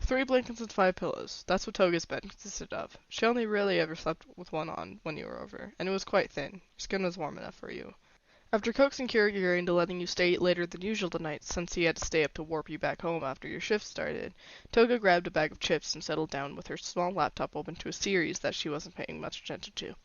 3 blankets and 5 pillows. That's what Toga's bed consisted of. She only really ever slept with one on when you were over, and it was quite thin. Your skin was warm enough for you. After coaxing Kirigiri into letting you stay later than usual tonight, since he had to stay up to warp you back home after your shift started, Toga grabbed a bag of chips and settled down with her small laptop open to a series that she wasn't paying much attention to.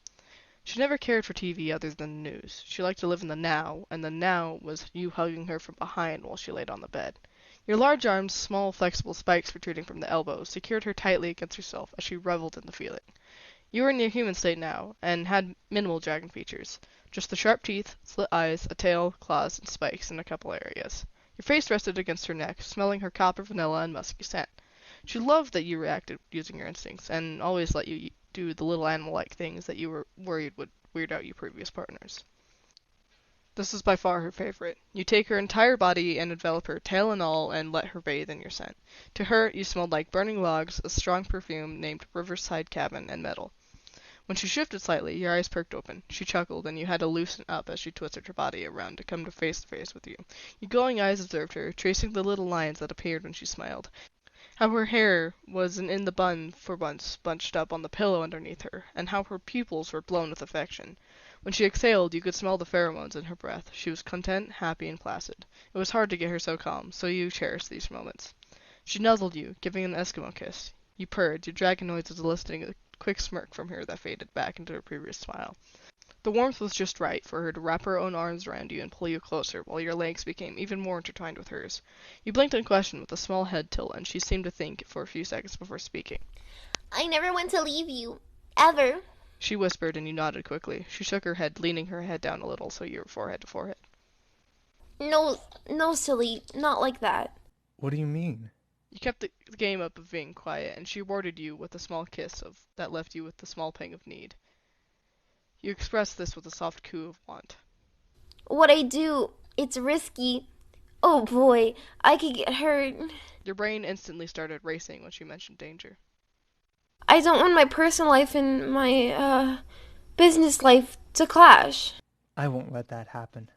She never cared for TV other than the news. She liked to live in the now, and the now was you hugging her from behind while she laid on the bed. Your large arms, small flexible spikes protruding from the elbows, secured her tightly against herself as she reveled in the feeling. You were in your human state now, and had minimal dragon features. Just the sharp teeth, slit eyes, a tail, claws, and spikes in a couple areas. Your face rested against her neck, smelling her copper vanilla and musky scent. She loved that you reacted using your instincts, and always let you do the little animal-like things that you were worried would weird out your previous partners. This is by far her favorite. You take her entire body and envelop her, tail and all, and let her bathe in your scent. To her, you smelled like burning logs, a strong perfume named Riverside Cabin, and metal. When she shifted slightly, your eyes perked open. She chuckled, and you had to loosen up as she twisted her body around to come to face with you. Your glowing eyes observed her, tracing the little lines that appeared when she smiled. How her hair was in the bun for once, bunched up on the pillow underneath her, and how her pupils were blown with affection. When she exhaled, you could smell the pheromones in her breath. She was content, happy, and placid. It was hard to get her so calm, so you cherished these moments. She nuzzled you, giving an Eskimo kiss. You purred, your dragon noises eliciting a quick smirk from her that faded back into her previous smile. The warmth was just right for her to wrap her own arms around you and pull you closer, while your legs became even more intertwined with hers. You blinked in question with a small head tilt, and she seemed to think for a few seconds before speaking. I never want to leave you. Ever. She whispered, and you nodded quickly. She shook her head, leaning her head down a little so you were forehead to forehead. No, no, silly. Not like that. What do you mean? You kept the game up of being quiet, and she rewarded you with a small kiss that left you with the small pang of need. You expressed this with a soft coo of want. What I do, it's risky. Oh boy, I could get hurt. Your brain instantly started racing when she mentioned danger. I don't want my personal life and my, business life to clash. I won't let that happen.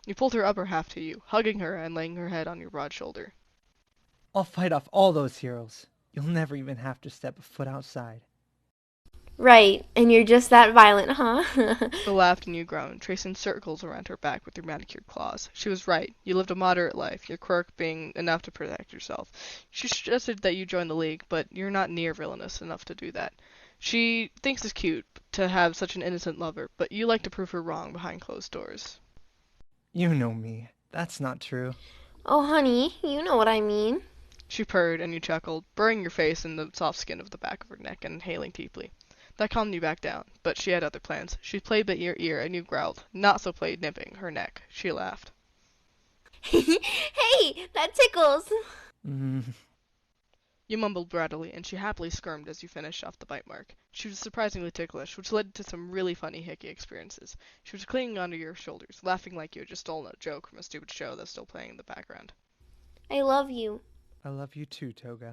You pulled her upper half to you, hugging her and laying her head on your broad shoulder. I'll fight off all those heroes. You'll never even have to step a foot outside. Right, and you're just that violent, huh? She laughed and you groaned, tracing circles around her back with your manicured claws. She was right. You lived a moderate life, your quirk being enough to protect yourself. She suggested that you join the League, but you're not near villainous enough to do that. She thinks it's cute to have such an innocent lover, but you like to prove her wrong behind closed doors. You know me. That's not true. Oh, honey, you know what I mean. She purred and you chuckled, burying your face in the soft skin of the back of her neck and inhaling deeply. That calmed you back down, but she had other plans. She played by your ear and you growled, not so played nipping her neck. She laughed. Hey, that tickles. Mm, You mumbled breadily, and she happily squirmed as you finished off the bite mark. She was surprisingly ticklish, which led to some really funny hickey experiences. She was clinging onto your shoulders, laughing like you had just stolen a joke from a stupid show that's still playing in the background. I love you. I love you too, Toga.